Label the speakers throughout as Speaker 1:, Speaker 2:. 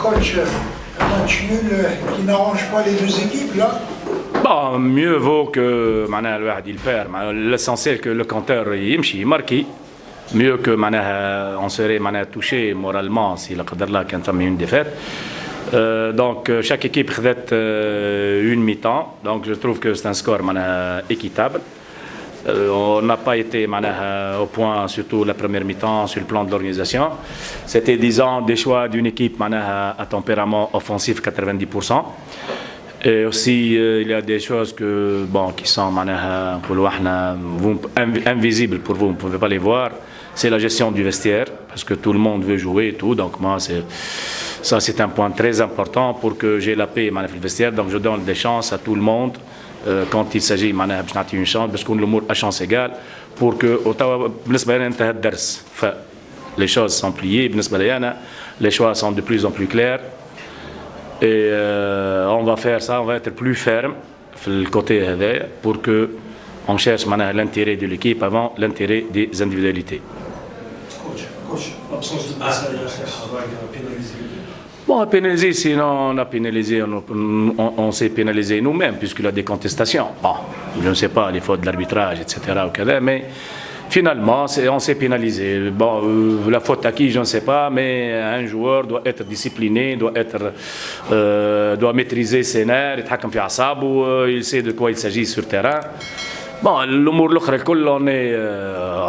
Speaker 1: coach, un match nul qui n'arrange pas les deux équipes là.
Speaker 2: Bon, mieux vaut que معناها الواحد يلبير. L'essentiel que le compteur يمشي يماركي. Mieux que on serait touché moralement si la قدر الله كان ثم une défaite. Donc chaque équipe خذت une mi-temps. Donc je trouve que c'est un score équitable. On n'a pas été au point, surtout la première mi-temps, sur le plan de l'organisation. C'était, disons, des choix d'une équipe à tempérament offensif 90%. Et aussi, il y a des choses qui sont invisibles pour vous, vous ne pouvez pas les voir. C'est la gestion du vestiaire, parce que tout le monde veut jouer et tout. Donc moi, ça c'est un point très important pour que j'ai la paix dans le vestiaire. Donc je donne des chances à tout le monde. Quand il s'agit de une chance, parce qu'on l'amour à chance égale, pour que les choses sont pliées, les choix sont de plus en plus clairs, et on va faire ça, on va être plus ferme le côté pour que on cherche l'intérêt de l'équipe avant l'intérêt des individualités.
Speaker 3: Coach, l'absence de passage va pénaliser.
Speaker 2: Bon, pénaliser, sinon on a pénalisé, on s'est pénalisé nous-mêmes, puisqu'il y a des contestations. Bon, je ne sais pas, les fautes de l'arbitrage, etc. Mais finalement, on s'est pénalisé. Bon, la faute à qui, je ne sais pas, mais un joueur doit être discipliné, doit maîtriser ses nerfs, il sait de quoi il s'agit sur le terrain. Bon, الامور الاخرى الكل on est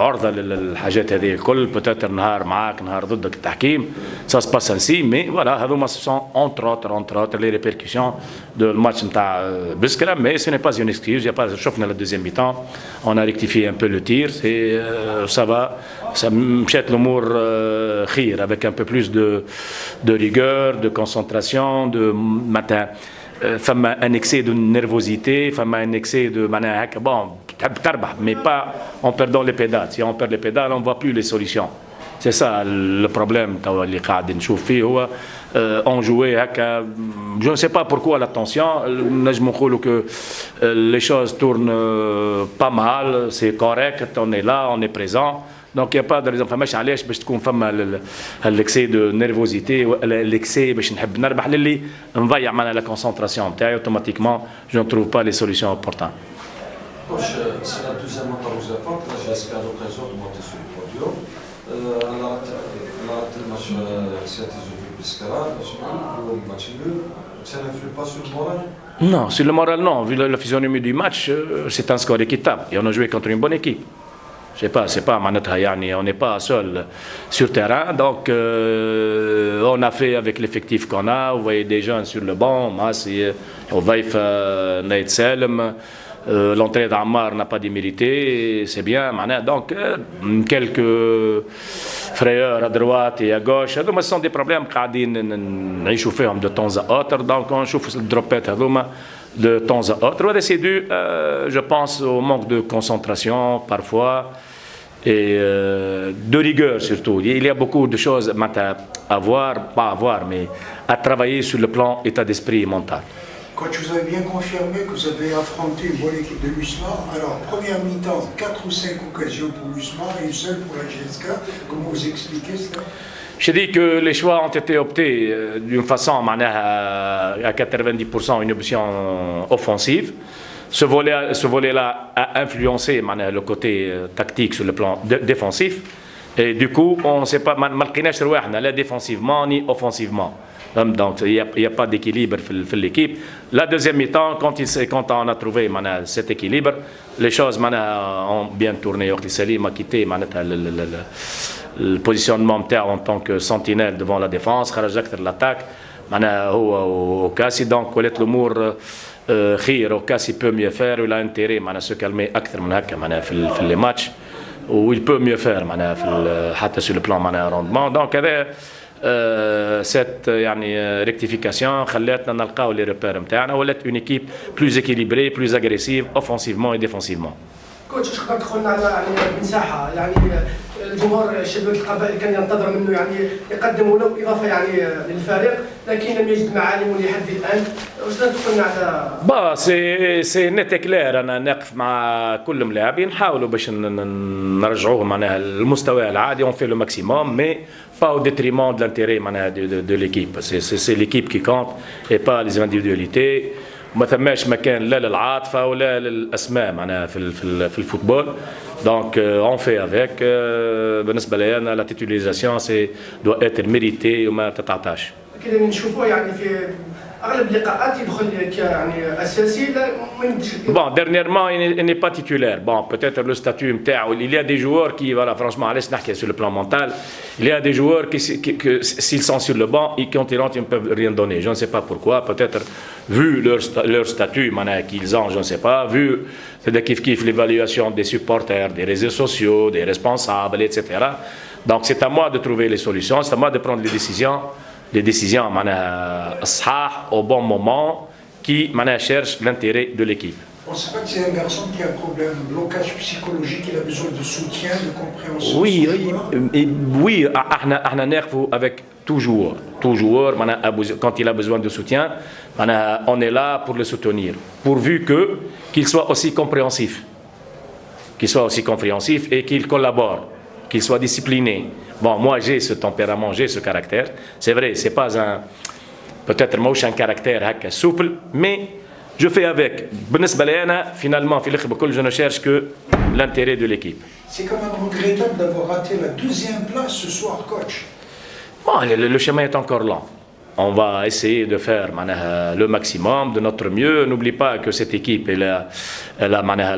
Speaker 2: عرضه للحاجات هذه الكل peut-être نهار معاك نهار ضدك التحكيم ça se passe ainsi mais voilà هذوما ce sont entre autres les répercussions de match نتاع بسكرة mais ce n'est pas une excuse. Il y a pas شفنا la deuxième mi-temps on a rectifié un peu le tir et ça va ça مشات الامور خير avec un peu plus de rigueur, de concentration, de matin. فما un excès de nervosité, فما un excès de bon, mais pas en perdant les pédales. Si on perd les pédales, on ne voit plus les solutions. C'est ça le problème اللي قاعد نشوف فيه هو on jouait هكا. Je ne sais pas pourquoi l'attention. نجم نقولوا que les choses tournent pas mal, c'est correct, on est là, on est présent. Donc il n'y a pas de raison. فماش علاش باش تكون فما l'excès de nervosité l'excès باش نحب نربح للي نضيع معنا la concentration نتاعي automatiquement je ne trouve pas les solutions opportunes.
Speaker 4: Coach, c'est la deuxième fois que vous avez fait, j'espère l'occasion de monter sur le podium. Alors, le match c'était le Biscara, le match nul, ça n'influe pas sur le moral?
Speaker 2: Non, sur le moral non. Vu la physionomie du match, c'est un score équitable et on a joué contre une bonne équipe. C'est pas on n'est pas seul sur terrain, donc on a fait avec l'effectif qu'on a. Vous voyez des jeunes sur le banc, Massi, Ovaif, Naïd Selem, l'entrée d'Ammar n'a pas démérité, c'est bien. Donc quelques frayeurs à droite et à gauche, ce sont des problèmes qu'on a chauffés de temps à autre, donc on chauffe le dropette de temps à autre. C'est dû, je pense, au manque de concentration parfois et de rigueur surtout. Il y a beaucoup de choses mais à travailler sur le plan état d'esprit et mental.
Speaker 1: Coach, vous avez bien confirmé que vous avez affronté une bonne équipe de l'USMA. Alors, première mi-temps, 4 ou 5 occasions pour l'USMA et une seule pour la GSK. Comment vous expliquez cela?
Speaker 2: Je dis que les choix ont été optés d'une façon à 90% une option offensive. Ce volet-là a influencé le côté tactique sur le plan défensif. Et du coup, on ne sait pas, ni défensivement ni offensivement. Donc il n'y a pas d'équilibre dans l'équipe. La deuxième mi-temps, quand on a trouvé cet équilibre, les choses ont bien tourné. Salim a quitté le positionnement en tant que sentinelle devant la défense, خرج أكثر l'attaque. هو وكاسي donc ولات الأمور خير وكاسي peut mieux faire. Il a intérêt se calmer أكثر من هكا في les matchs où il peut mieux faire حتى sur le plan rendement. Donc cette rectification خلتنا نلقاو les repères نتاعنا ولات une équipe plus équilibrée, plus agressive offensivement et défensivement.
Speaker 5: كوتش واش تقدر تقول لنا على يعني المساحه يعني الجمهور شباب القبائل كان ينتظر منه يعني يقدم ولو اضافه يعني للفريق لكن لم يجد معالم لحد الان واش تقدر تقول لنا على
Speaker 2: با سي نيت كلير. انا نقف مع كل ملاعبين نحاولوا باش نرجعوهم معناها للمستوى العادي. اون في لو ماكسيموم مي با au détriment de l'intérêt معناها de l'équipe. C'est l'équipe qui compte et pas les individualités. ما ثماش مكان لا للعاطفه ولا للاسماء معناها في الفوتبول. دونك اون في افيك. بالنسبه لي انا لا تيتوليزاسيون سي دو اتر ميريتي وما تتعطاش.
Speaker 5: كذا نشوفوه يعني في اغلب اللقاءات يدخل يعني اساسي لا ما يمدش.
Speaker 2: Bon, dernièrement, il n'est pas titulaire. Bon, peut-être le statut MTA. Il y a des joueurs qui, voilà, franchement, allez, sur le plan mental, il y a des joueurs qui s'ils sont sur le banc, quand ils rentrent, ils ne peuvent rien donner. Je ne sais pas pourquoi. Peut-être, vu leur statut qu'ils ont, je ne sais pas, vu l'évaluation des supporters, des réseaux sociaux, des responsables, etc. Donc, c'est à moi de trouver les solutions. C'est à moi de prendre les décisions au bon moment qui cherche l'intérêt de l'équipe.
Speaker 1: On ne sait pas que c'est un garçon qui a un problème, un blocage psychologique, il a besoin de soutien, de compréhension.
Speaker 2: Oui, avec tout joueur, quand il a besoin de soutien, on est là pour le soutenir, pourvu qu'il soit aussi compréhensif, et qu'il collabore, qu'il soit discipliné. Bon, moi j'ai ce tempérament, j'ai ce caractère. C'est vrai, c'est pas peut-être moi j'ai un caractère souple, mais je fais avec. Finalement, je ne cherche que l'intérêt de l'équipe.
Speaker 1: C'est quand même regrettable d'avoir raté la deuxième place ce soir, coach.
Speaker 2: Bon, le chemin est encore long. On va essayer de faire le maximum, de notre mieux. N'oublie pas que cette équipe, elle a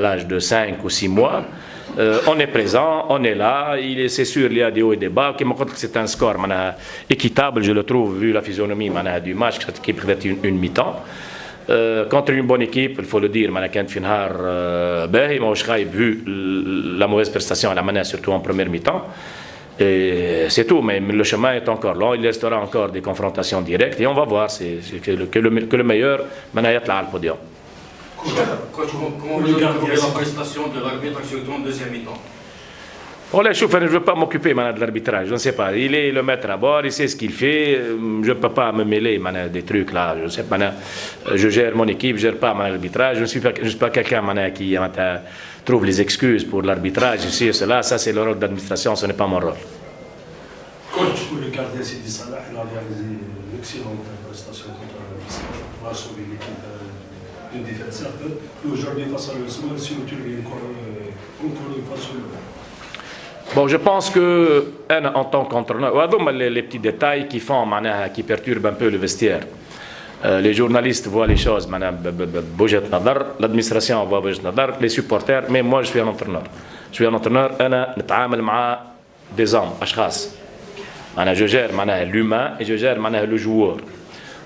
Speaker 2: l'âge de 5 ou 6 mois. On est présent, on est là, c'est sûr, il y a des hauts et des bas. C'est un score équitable, je le trouve, vu la physionomie du match, cette équipe peut être une mi-temps. Contre une bonne équipe, il faut le dire, vu la mauvaise prestation à la manette, surtout en première mi-temps. Et c'est tout, mais le chemin est encore long, il restera encore des confrontations directes et on va voir que le meilleur est le podium.
Speaker 6: Comment vous regardez la prestation de l'arbitre, surtout en deuxième mi-temps?
Speaker 2: Je ne veux pas m'occuper de l'arbitrage, je ne sais pas. Il est le maître à bord, il sait ce qu'il fait. Je ne peux pas me mêler des trucs là. Je sais pas. Je gère mon équipe, je ne gère pas l'arbitrage. Je ne suis pas quelqu'un qui trouve les excuses pour l'arbitrage, ceci et cela. Ça, c'est le rôle d'administration, ce n'est pas mon rôle.
Speaker 3: Coach, vous regardez Sidi Salah, il a réalisé une excellente prestation contre l'Israël. Il a sauvé l'équipe d'une défaite certaine. Et aujourd'hui, face à l'Osman, si vous tuez encore une fois sur le banc.
Speaker 2: Bon, je pense que en tant qu'entraîneur, les petits détails qui perturbent un peu le vestiaire. Les journalistes voient les choses, l'administration voit les supporters, mais moi je suis un entraîneur. Je suis un entraîneur, des hommes, je gère l'humain et je gère le joueur.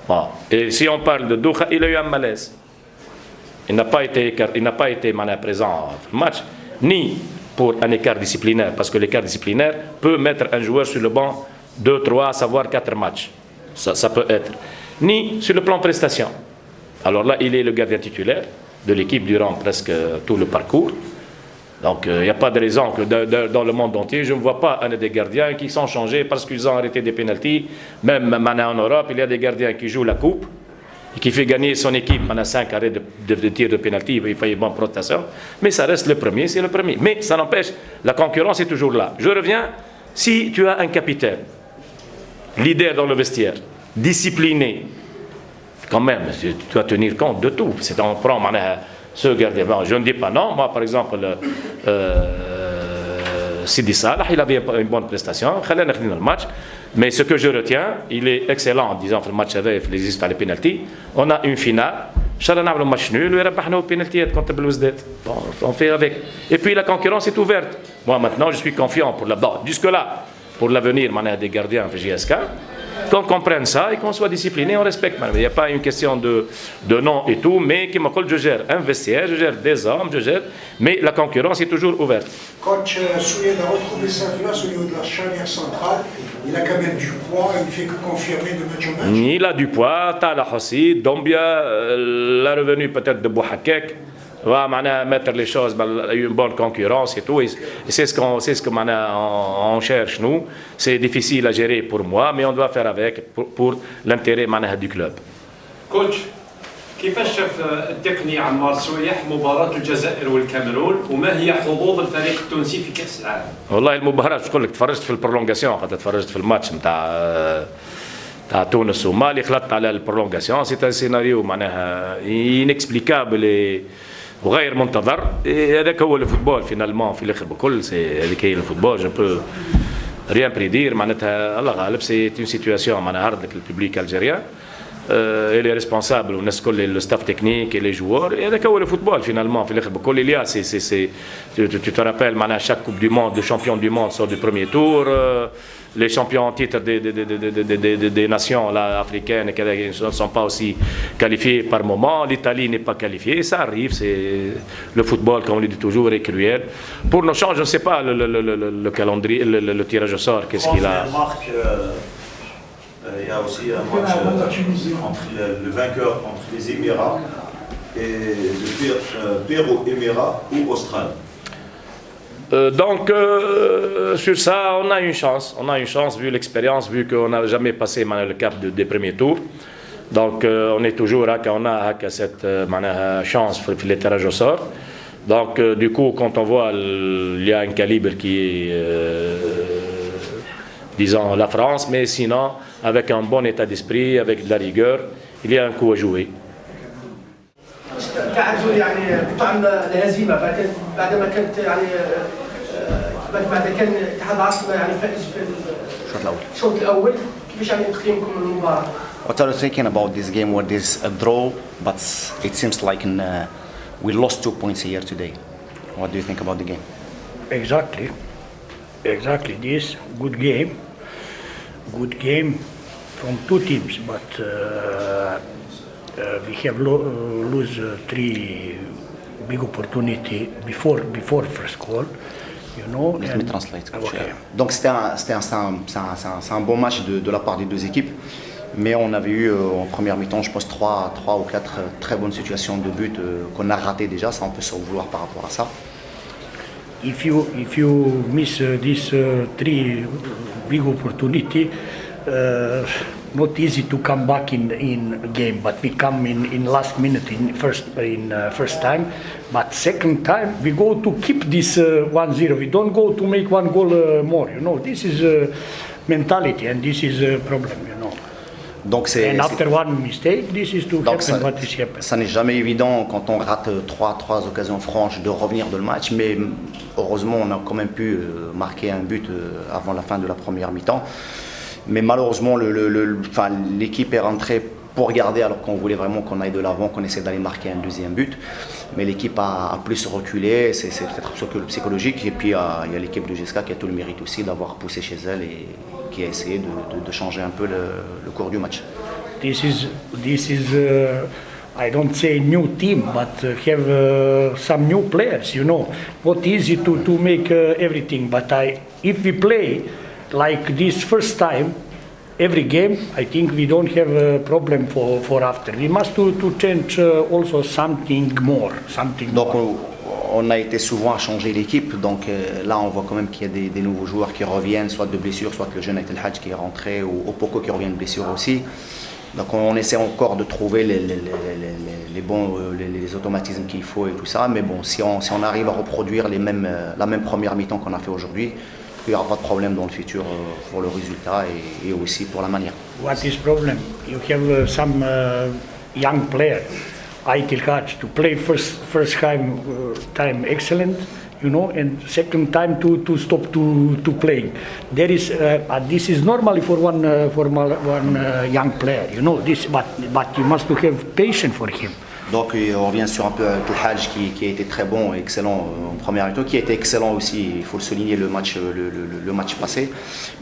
Speaker 2: Bon. Et si on parle de Douha, il a eu un malaise. Il n'a pas été présent au match, ni pour un écart disciplinaire, parce que l'écart disciplinaire peut mettre un joueur sur le banc 2, 3, savoir 4 matchs. Ça peut être. Ni sur le plan prestation. Alors là, il est le gardien titulaire de l'équipe durant presque tout le parcours. Donc il n'y a pas de raison que dans le monde entier, je ne vois pas un des gardiens qui sont changés parce qu'ils ont arrêté des pénaltys. Même maintenant en Europe, il y a des gardiens qui jouent la coupe et qui fait gagner son équipe pendant 5 arrêts de tir de pénalty, il fait une bonne protestation. Mais ça reste le premier, c'est le premier. Mais ça n'empêche, la concurrence est toujours là. Je reviens, si tu as un capitaine, leader dans le vestiaire, discipliné, quand même, tu dois tenir compte de tout. On prend ce gardien. Bon, je ne dis pas non. Moi, par exemple, Sidi Salah, il avait une bonne prestation. Il a gagné le match. Mais ce que je retiens, il est excellent en disant que le match avait les histoires de pénalty. On a une finale. On a un match nul. On a un pénalty contre Belouizdad. Bon, on fait avec. Et puis la concurrence est ouverte. Moi, maintenant, je suis confiant pour jusque-là, pour l'avenir des gardiens de JSK. Qu'on comprenne ça et qu'on soit discipliné, on respecte. Il n'y a pas une question de nom et tout, mais qui m'appelle, je gère un vestiaire, je gère des hommes, mais la concurrence est toujours ouverte.
Speaker 1: Coach Soulier a retrouvé sa place au niveau de la charnière centrale. Il a quand même du poids, il ne fait que confirmer de match en match.
Speaker 2: Il a du poids, Tala Hossi, Dombia, la revenue peut-être de Bouhakek. va mettre les choses, une bonne concurrence et tout. Et c'est ce qu'on on cherche, nous. C'est difficile à gérer pour moi, mais on doit faire avec pour l'intérêt du club.
Speaker 7: كوتش كيفاش شاف التقني عمار سويح مباراة الجزائر والكاميرون وما هي حظوظ الفريق التونسي في كأس العالم؟
Speaker 2: والله المباراة تقول لك تفرجت في البرولونغاسيون خاطر تفرجت في الماتش تاع تونس ومالي خلطت على البرولونغاسيون سي سيناريو معناها انكسبليكابل وغير منتظر هذاك هو الفوتبول فينالمون في الاخر بكل هذيك هي الفوتبول جو بو ريان بريدير معناتها الله غالب سي اون سيتوياسيون معناها هارد لك الببليك الجيريان et les responsables والناس كل le staff technique et les joueurs et هذاك هو الفوتبول فينالمون في الاخر بكل il y a tu te rappelles معناها chaque coupe du monde le champion du monde sort du premier tour les champions en titre des nations là, africaines qui ne sont pas aussi qualifiés par moment l'Italie n'est pas qualifiée ça arrive c'est le football comme on le dit toujours est cruel pour nos chances je ne sais pas le calendrier le tirage au sort qu'est-ce qu'il a
Speaker 8: il y a aussi un match entre le vainqueur entre les Émirats et le Pérou-Émirats ou Australie.
Speaker 2: Donc sur ça on a une chance vu l'expérience vu qu'on n'a jamais passé le cap des premiers tours donc on est toujours on a cette chance pour les tirages au sort donc du coup quand on voit il y a un calibre qui est disons la France mais sinon avec un bon état d'esprit avec de la rigueur il y a un coup à jouer.
Speaker 5: تعادل يعني بطعم الهزيمه بعد ما كانت يعني بعد كان اتحاد العاصمه يعني فائز في الشوط الاول كيفاش يعني تقييمكم للمباراه؟
Speaker 9: What are you thinking about this game where there's a draw but it seems like we lost 2 points here today? What do you think about the game?
Speaker 10: Exactly this good game from two teams but we have lose 3 big opportunity before first goal, you know.
Speaker 9: Let me translate. Okay. Donc c'est un bon match de la part des deux équipes, mais on avait eu en première mi-temps, je pense 3 ou 4 très bonnes situations de but qu'on a raté déjà, ça on peut s'en vouloir par rapport à ça.
Speaker 10: If you miss this 3 big opportunity. Not easy to come back in game, but we come in last minute in first time, but second time we go to keep this 1-0. We don't go to make 1 goal more. You know, this is mentality and this is a problem. You know.
Speaker 9: Donc
Speaker 10: and after one mistake, this is to happen what is happened.
Speaker 9: Ça n'est jamais évident quand on rate 3 occasions franches de revenir de le match, mais heureusement on a quand même pu marquer un but avant la fin de la première mi-temps. Mais malheureusement, l'équipe est rentrée pour garder alors qu'on voulait vraiment qu'on aille de l'avant, qu'on essaie d'aller marquer un deuxième but. Mais l'équipe a plus reculé, c'est peut-être psychologique. Et puis il y a l'équipe de GSK qui a tout le mérite aussi d'avoir poussé chez elle et qui a essayé de changer un peu le cours du match.
Speaker 10: This is I don't say new team, but have some new players. You know, not easy to make everything. But if we play like this first time, every game, I think we don't have a problem for after. We must to change also something more.
Speaker 9: Donc on a été souvent à changer l'équipe, donc là on voit quand même qu'il y a des nouveaux joueurs qui reviennent, soit de blessures, soit que le jeune Ait El Hadj qui est rentré, ou Opoko qui revient de blessure aussi. Donc on essaie encore de trouver les automatismes qu'il faut et tout ça, mais bon, si on arrive à reproduire la même première mi-temps qu'on a fait aujourd'hui, il n'y aura pas de problème dans le futur pour le résultat et aussi pour la manière.
Speaker 10: What is problem? You have some young player, Ait El Hadj, to play first time excellent, you know, and second time to stop to playing. There is this is normally for one young player, you know this, but you must have patience for him.
Speaker 9: Donc on revient sur un peu El Hadj qui a été très bon, excellent en première mi-temps, qui a été excellent aussi, il faut le souligner le match passé,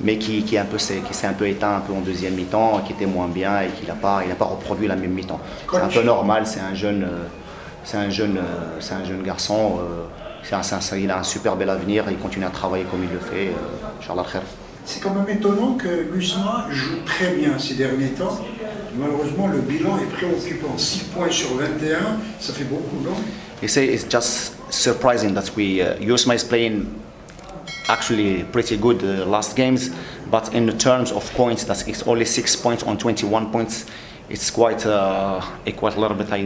Speaker 9: mais qui s'est un peu éteint un peu en deuxième mi-temps, qui était moins bien et qu'il n'a pas reproduit la même mi-temps. C'est un peu normal, c'est un jeune garçon, il a un super bel avenir, il continue à travailler comme il le fait, Inch'Allah khair.
Speaker 1: C'est quand même étonnant que l'USMA joue très bien ces derniers temps. Malheureusement, le bilan est préoccupant. 6 points sur 21, ça fait beaucoup, non?
Speaker 9: You say it's just surprising that USMA is playing actually pretty good last games, but in the terms of points, it's only 6 points on 21 points. It's quite a little bit. I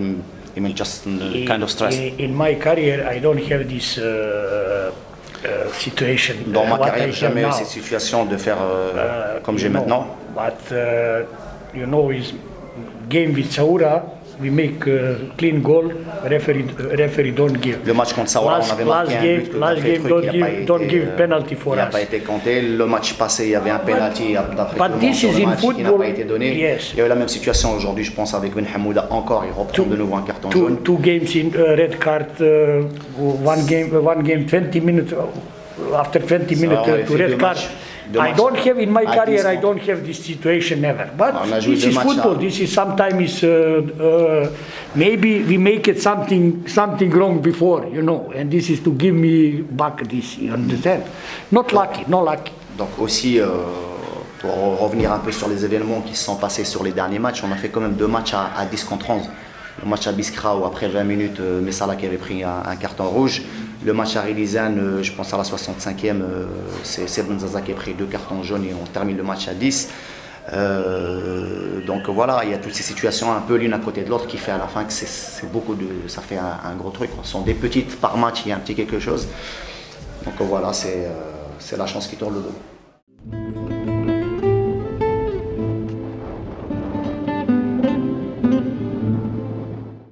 Speaker 9: mean, just kind of stress.
Speaker 10: In my career, I don't have this situation.
Speaker 9: Dans ma carrière, j'ai jamais eu cette situation de faire comme j'ai maintenant.
Speaker 10: But you know, is game with Saoura, we make clean goal. Referee don't give.
Speaker 9: Le match contre Saoura, on avait marqué un but.
Speaker 10: Last game don't give penalty for us.
Speaker 9: Il n'a pas été compté. Le match passé, il y avait un penalty d'après
Speaker 10: But this is in football.
Speaker 9: Qui n'a pas été donné.
Speaker 10: Yes.
Speaker 9: Il y a eu la même situation aujourd'hui, je pense, avec Ben Hamouda encore. Il reprend de nouveau un carton jaune.
Speaker 10: Two games in red card. One game 20 minutes. After 20 minutes to red card. I don't have in my career. I don't have this situation ever. But this is football. This is sometimes maybe we make it something wrong before, you know. And this is to give me back this. You understand? Not lucky.
Speaker 9: Donc aussi, pour revenir un peu sur les événements qui se sont passés sur les derniers matchs, on a fait quand même 2 matchs à 10 contre 11. Le match à Biskra où après 20 minutes, Messala qui avait pris un carton rouge. Le match à Rilizane, je pense à la 65e, c'est Benzaza qui a pris 2 cartons jaunes et on termine le match à 10. Donc voilà, il y a toutes ces situations un peu l'une à côté de l'autre qui fait à la fin que ça fait un gros truc. Ce sont des petites par match, il y a un petit quelque chose. Donc voilà, c'est la chance qui tourne le dos.